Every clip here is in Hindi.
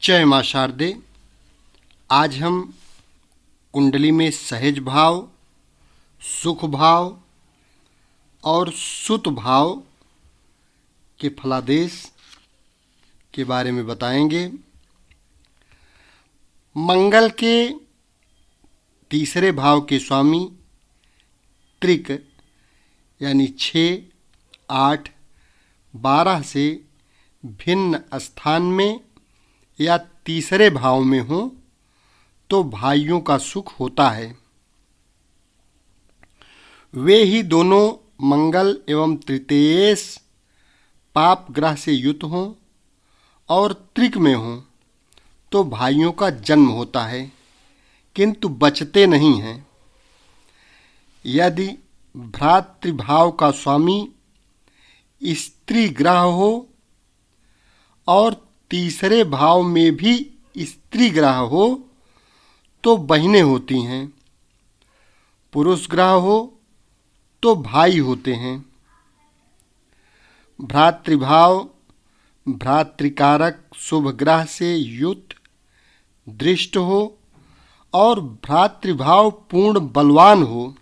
जय मां शारदे। आज हम कुंडली में सहज भाव, सुख भाव और सुत भाव के फलादेश के बारे में बताएंगे। मंगल के तीसरे भाव के स्वामी त्रिक यानी 6, 8, 12 से भिन्न स्थान में या तीसरे भाव में हो तो भाइयों का सुख होता है। वे ही दोनों मंगल एवं तृतीयेश पाप ग्रह से युत हों और त्रिक में हों तो भाइयों का जन्म होता है, किंतु बचते नहीं हैं। यदि भ्रातृभाव का स्वामी स्त्री ग्रह हो और तीसरे भाव में भी स्त्री ग्रह हो तो बहनें होती हैं। पुरुष ग्रह हो तो भाई होते हैं। भ्रातृभाव भ्रातृकारक शुभ ग्रह से युक्त दृष्ट हो और भ्रातृभाव पूर्ण बलवान हो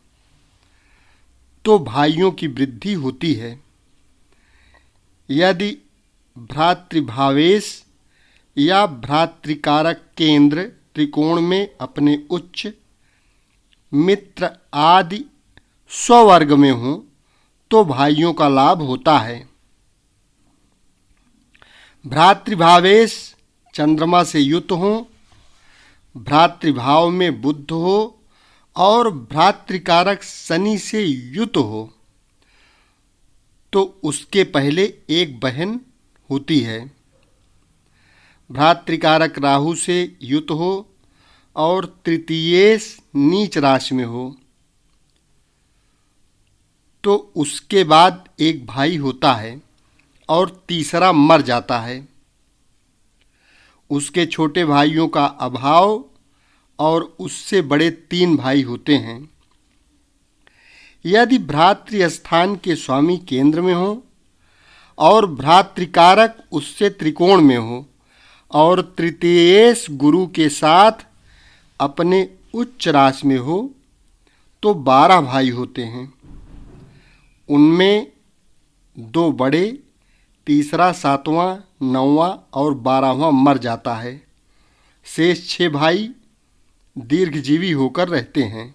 तो भाइयों की वृद्धि होती है। यदि भ्रातृभावेश या भ्रातृकारक केंद्र त्रिकोण में अपने उच्च मित्र आदि स्ववर्ग में हो तो भाइयों का लाभ होता है। भ्रातृभावेश चंद्रमा से युत हो, भ्रातृभाव में बुध हो और भ्रातृकारक शनि से युत हो तो उसके पहले एक बहन होती है। भ्रातृकारक राहु से युत हो और तृतीयेश नीच राशि में हो तो उसके बाद एक भाई होता है और तीसरा मर जाता है। उसके छोटे भाइयों का अभाव और उससे बड़े 3 भाई होते हैं। यदि भ्रातृ स्थान के स्वामी केंद्र में हो और भ्रातृकारक उससे त्रिकोण में हो और तृतीयेश गुरु के साथ अपने उच्च राशि में हो तो 12 भाई होते हैं। उनमें 2 बड़े, तीसरा 7वां, 9वां और 12वां मर जाता है। शेष 6 भाई दीर्घजीवी होकर रहते हैं।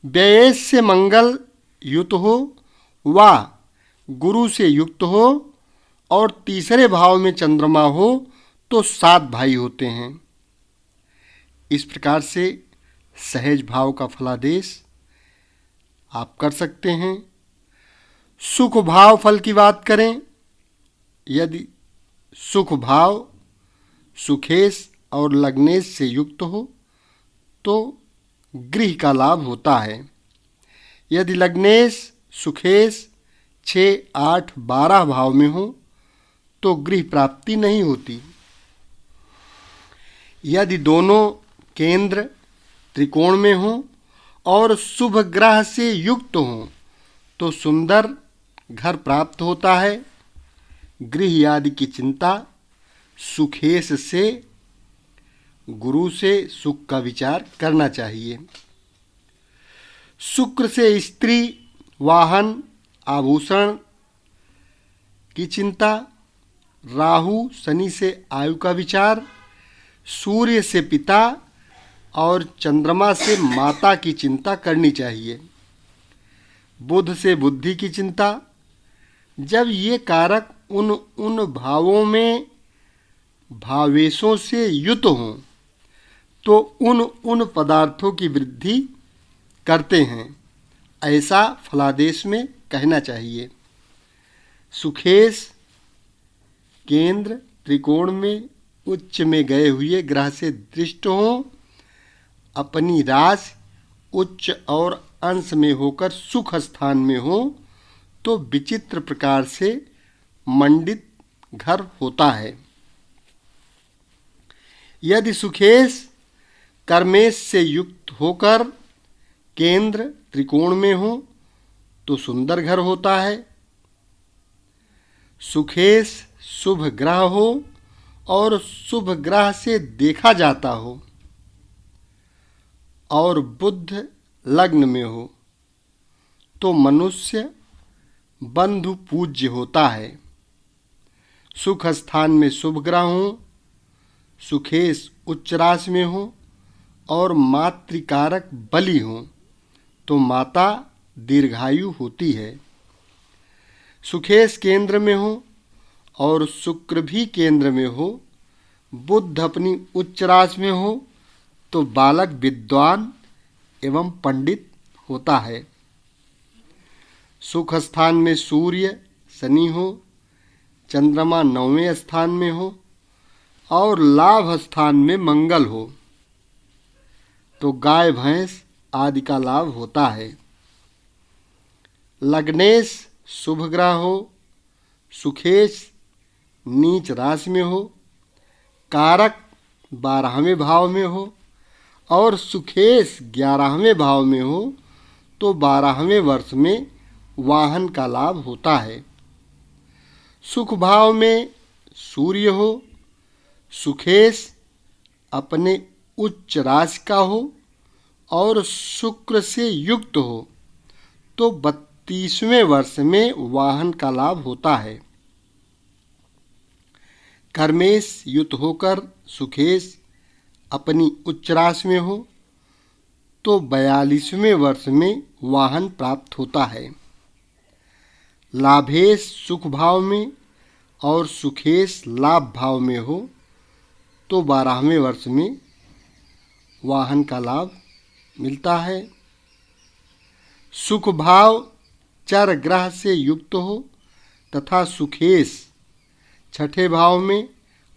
व्ययेश से मंगल युत हो वा गुरु से युक्त हो और तीसरे भाव में चंद्रमा हो तो 7 भाई होते हैं। इस प्रकार से सहज भाव का फलादेश आप कर सकते हैं। सुख भाव फल की बात करें, यदि सुख भाव सुखेश और लग्नेश से युक्त हो तो गृह का लाभ होता है। यदि लग्नेश सुखेश 6, 8, 12 भाव में हो तो गृह प्राप्ति नहीं होती। यदि दोनों केंद्र त्रिकोण में हो और शुभ ग्रह से युक्त हो तो सुंदर घर प्राप्त होता है। गृह आदि की चिंता सुखेश से गुरु से सुख का विचार करना चाहिए। शुक्र से स्त्री, वाहन, आभूषण की चिंता, राहु शनि से आयु का विचार, सूर्य से पिता और चंद्रमा से माता की चिंता करनी चाहिए। बुध से बुद्धि की चिंता। जब ये कारक उन भावों में भावेशों से युत हों तो उन पदार्थों की वृद्धि करते हैं, ऐसा फलादेश में कहना चाहिए। सुखेश केंद्र त्रिकोण में उच्च में गए हुए ग्रह से दृष्ट हों, अपनी राशि उच्च और अंश में होकर सुख स्थान में हो तो विचित्र प्रकार से मंडित घर होता है। यदि सुखेश कर्मेश से युक्त होकर केंद्र त्रिकोण में हो तो सुंदर घर होता है। सुखेश शुभ ग्रह हो और शुभ ग्रह से देखा जाता हो और बुध लग्न में हो तो मनुष्य बंधु पूज्य होता है। सुख स्थान में शुभ ग्रह हो, सुखेश उच्च राशि में हो और मातृकारक बलि हो तो माता दीर्घायु होती है। सुखेश केंद्र में हो और शुक्र भी केंद्र में हो, बुध अपनी उच्च राशि में हो तो बालक विद्वान एवं पंडित होता है। सुख स्थान में सूर्य शनि हो, चंद्रमा 9वें स्थान में हो और लाभ स्थान में मंगल हो तो गाय भैंस आदि का लाभ होता है। लग्नेश शुभ ग्रह हो, सुखेश नीच राशि में हो, कारक 12वें भाव में हो और सुखेश 11वें भाव में हो तो 12वें वर्ष में वाहन का लाभ होता है। सुख भाव में सूर्य हो, सुखेश अपने उच्च राशि का हो और शुक्र से युक्त हो तो 32वें वर्ष में वाहन का लाभ होता है। कर्मेश युत होकर सुखेश अपनी उच्च राशि में हो तो 42वें वर्ष में वाहन प्राप्त होता है। लाभेश सुख भाव में और सुखेश लाभ भाव में हो तो 12वें वर्ष में वाहन का लाभ मिलता है। सुख भाव चर ग्रह से युक्त हो तथा सुखेश 6ठे भाव में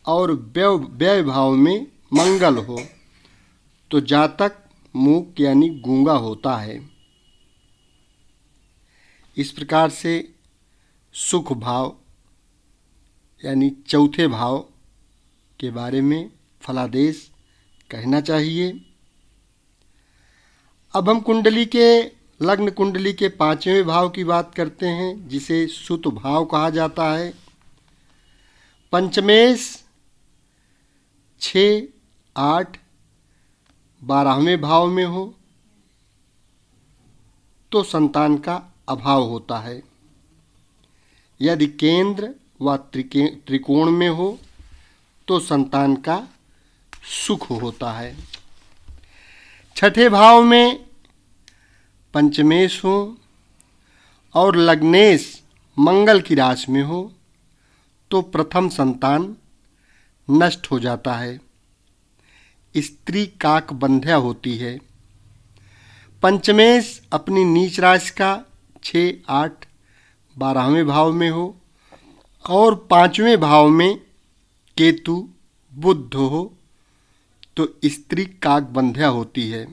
और व्यय भाव में मंगल हो तो जातक मूक यानी गूंगा होता है। इस प्रकार से सुख भाव यानी चौथे भाव के बारे में फलादेश कहना चाहिए। अब हम कुंडली के लग्न कुंडली के 5वें भाव की बात करते हैं जिसे सुत भाव कहा जाता है। पंचमेश 6, 8, 12वें भाव में हो तो संतान का अभाव होता है। यदि केंद्र व त्रिकोण में हो तो संतान का सुख होता है। 6ठे भाव में पंचमेश हो और लग्नेश मंगल की राशि में हो तो प्रथम संतान नष्ट हो जाता है, स्त्री काक बंध्या होती है। पंचमेश अपनी नीच राशि का 6, 8, 12वें भाव में हो और 5वें भाव में केतु बुध हो तो स्त्री काक बंध्या होती है।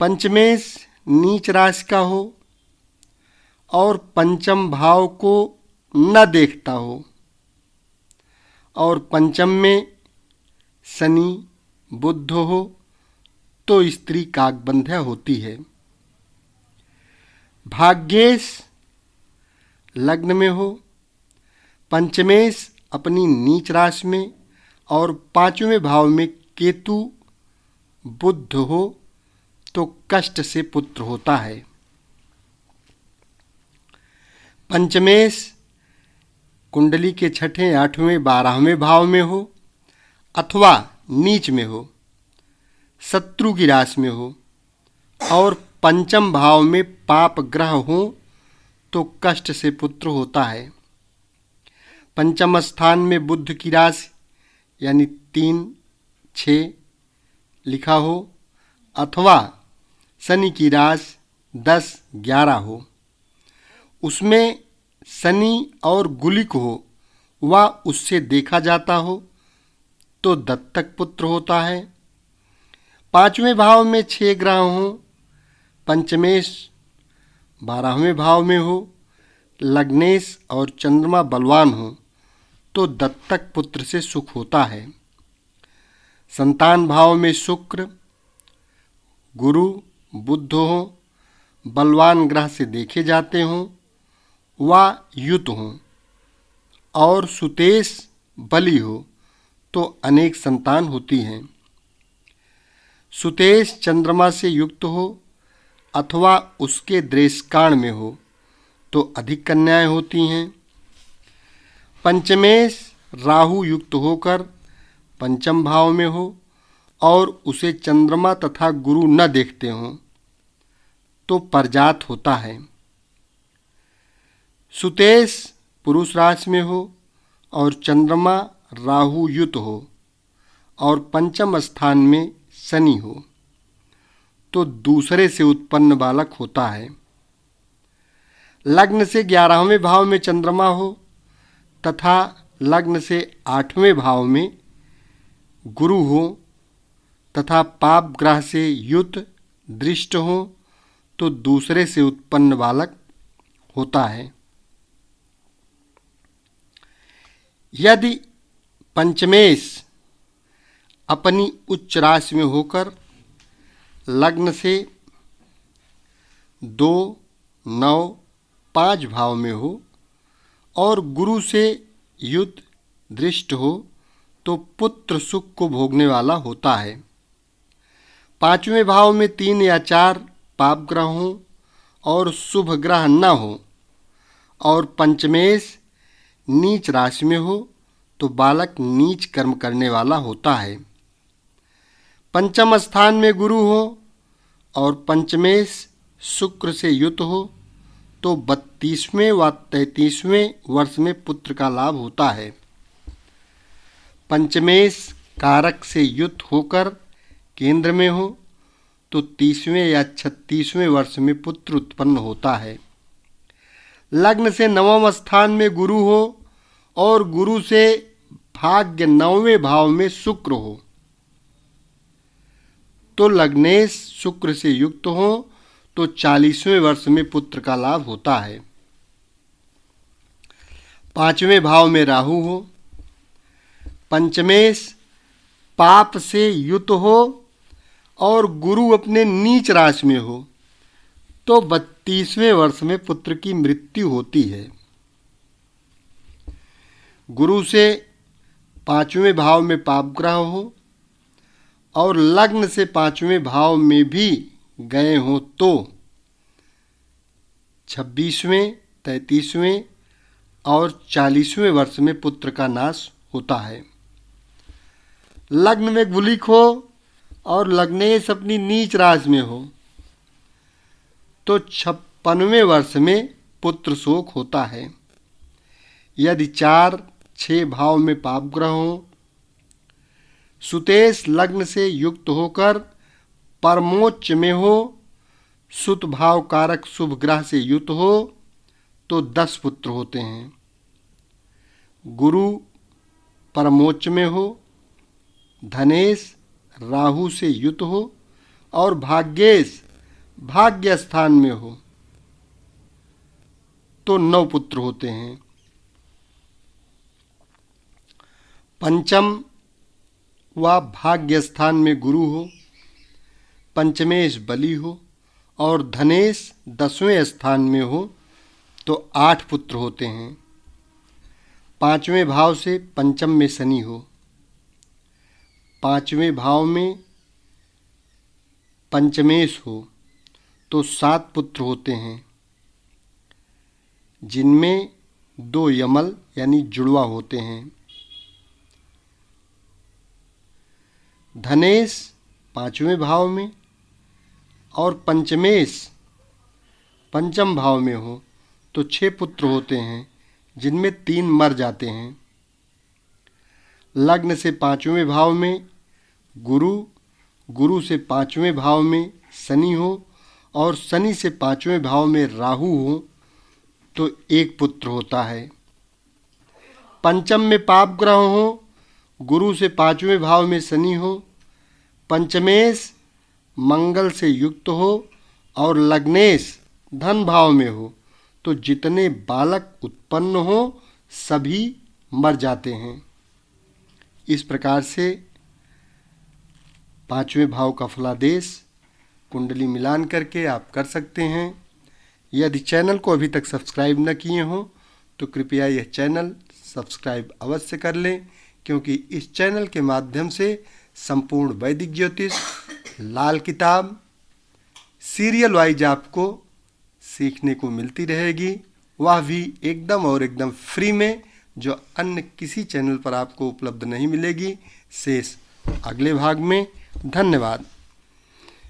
पंचमेश नीच राशि का हो और पंचम भाव को न देखता हो और पंचम में शनि बुध हो तो स्त्री काक बंध्या होती है। भाग्येश लग्न में हो, पंचमेश अपनी नीच राशि में और 5वें भाव में केतु बुध हो तो कष्ट से पुत्र होता है। पंचमेश कुंडली के 6ठे, 8वें, 12वें भाव में हो अथवा नीच में हो, शत्रु की राशि में हो और पंचम भाव में पाप ग्रह हो तो कष्ट से पुत्र होता है। पंचम स्थान में बुध की राशि यानी 3, 6 लिखा हो अथवा शनि की राशि 10, 11 हो, उसमें शनि और गुलिक हो व उससे देखा जाता हो तो दत्तक पुत्र होता है। 5वें भाव में 6 ग्रह हो, पंचमेश 12वें भाव में हो, लग्नेश और चंद्रमा बलवान हो तो दत्तक पुत्र से सुख होता है। संतान भाव में शुक्र, गुरु, बुध हो, बलवान ग्रह से देखे जाते हों व युत हों और सुतेश बली हो तो अनेक संतान होती हैं। सुतेश चंद्रमा से युक्त हो अथवा उसके देशकाण में हो तो अधिक कन्याएं होती हैं। पंचमेश राहु युक्त होकर पंचम भाव में हो और उसे चंद्रमा तथा गुरु न देखते हों तो परजात होता है। सुतेश पुरुष राशि में हो और चंद्रमा राहु युत हो और पंचम स्थान में शनि हो तो दूसरे से उत्पन्न बालक होता है। लग्न से 11वें भाव में चंद्रमा हो तथा लग्न से 8वें भाव में गुरु हो तथा पाप ग्रह से युत दृष्ट हो तो दूसरे से उत्पन्न बालक होता है। यदि पंचमेश अपनी उच्च राशि में होकर लग्न से 2, 9, 5 भाव में हो और गुरु से युत दृष्ट हो तो पुत्र सुख को भोगने वाला होता है। 5वें भाव में 3 या 4 पाप ग्रह हों और शुभ ग्रह न हो और पंचमेश नीच राशि में हो तो बालक नीच कर्म करने वाला होता है। पंचम स्थान में गुरु हो और पंचमेश शुक्र से युत हो तो 32वें व 33वें वर्ष में पुत्र का लाभ होता है। पंचमेश कारक से युत होकर केंद्र में हो तो 30वें या 36वें वर्ष में पुत्र उत्पन्न होता है। लग्न से 9वें स्थान में गुरु हो और गुरु से भाग्य 9वें भाव में शुक्र हो तो लग्नेश शुक्र से युक्त हो तो 40वें वर्ष में पुत्र का लाभ होता है। 5वें भाव में राहु हो, पंचमेश पाप से युत हो और गुरु अपने नीच राशि में हो तो 32वें वर्ष में पुत्र की मृत्यु होती है। गुरु से 5वें भाव में पाप ग्रह हो और लग्न से 5वें भाव में भी गए हों तो 26वें, 33वें और 40वें वर्ष में पुत्र का नाश होता है। लग्न में गुलिक हो और लग्नेश अपनी नीच राशि में हो तो 56वें वर्ष में पुत्र शोक होता है। यदि 4, 6 भाव में पाप ग्रह हो, सुतेश लग्न से युक्त होकर परमोच्च में हो, सुत भाव कारक शुभ ग्रह से युक्त हो तो 10 पुत्र होते हैं। गुरु परमोच्च में हो, धनेश राहु से युक्त हो और भाग्येश भाग्य स्थान में हो तो 9 पुत्र होते हैं। पंचम व भाग्य स्थान में गुरु हो, पंचमेश बली हो और धनेश 10वें स्थान में हो तो 8 पुत्र होते हैं। 5वें भाव से पंचम में शनि हो, 5वें भाव में पंचमेश हो तो 7 पुत्र होते हैं, जिनमें 2 यमल यानी जुड़वा होते हैं। धनेश 5वें भाव में और पंचमेश पंचम भाव में हो तो 6 पुत्र होते हैं, जिनमें 3 मर जाते हैं। लग्न से 5वें भाव में गुरु, गुरु से 5वें भाव में शनि हो और शनि से 5वें भाव में राहु हो तो 1 पुत्र होता है। पंचम में पाप ग्रह हो, गुरु से 5वें भाव में शनि हो, पंचमेश मंगल से युक्त हो और लग्नेश धन भाव में हो तो जितने बालक उत्पन्न हो सभी मर जाते हैं। इस प्रकार से 5वें भाव का फलादेश कुंडली मिलान करके आप कर सकते हैं। यदि चैनल को अभी तक सब्सक्राइब न किए हों तो कृपया यह चैनल सब्सक्राइब अवश्य कर लें, क्योंकि इस चैनल के माध्यम से संपूर्ण वैदिक ज्योतिष, लाल किताब, सीरियल वाइज आपको सीखने को मिलती रहेगी, वह भी एकदम फ्री में, जो अन्य किसी चैनल पर आपको उपलब्ध नहीं मिलेगी। शेष अगले भाग में। धन्यवाद।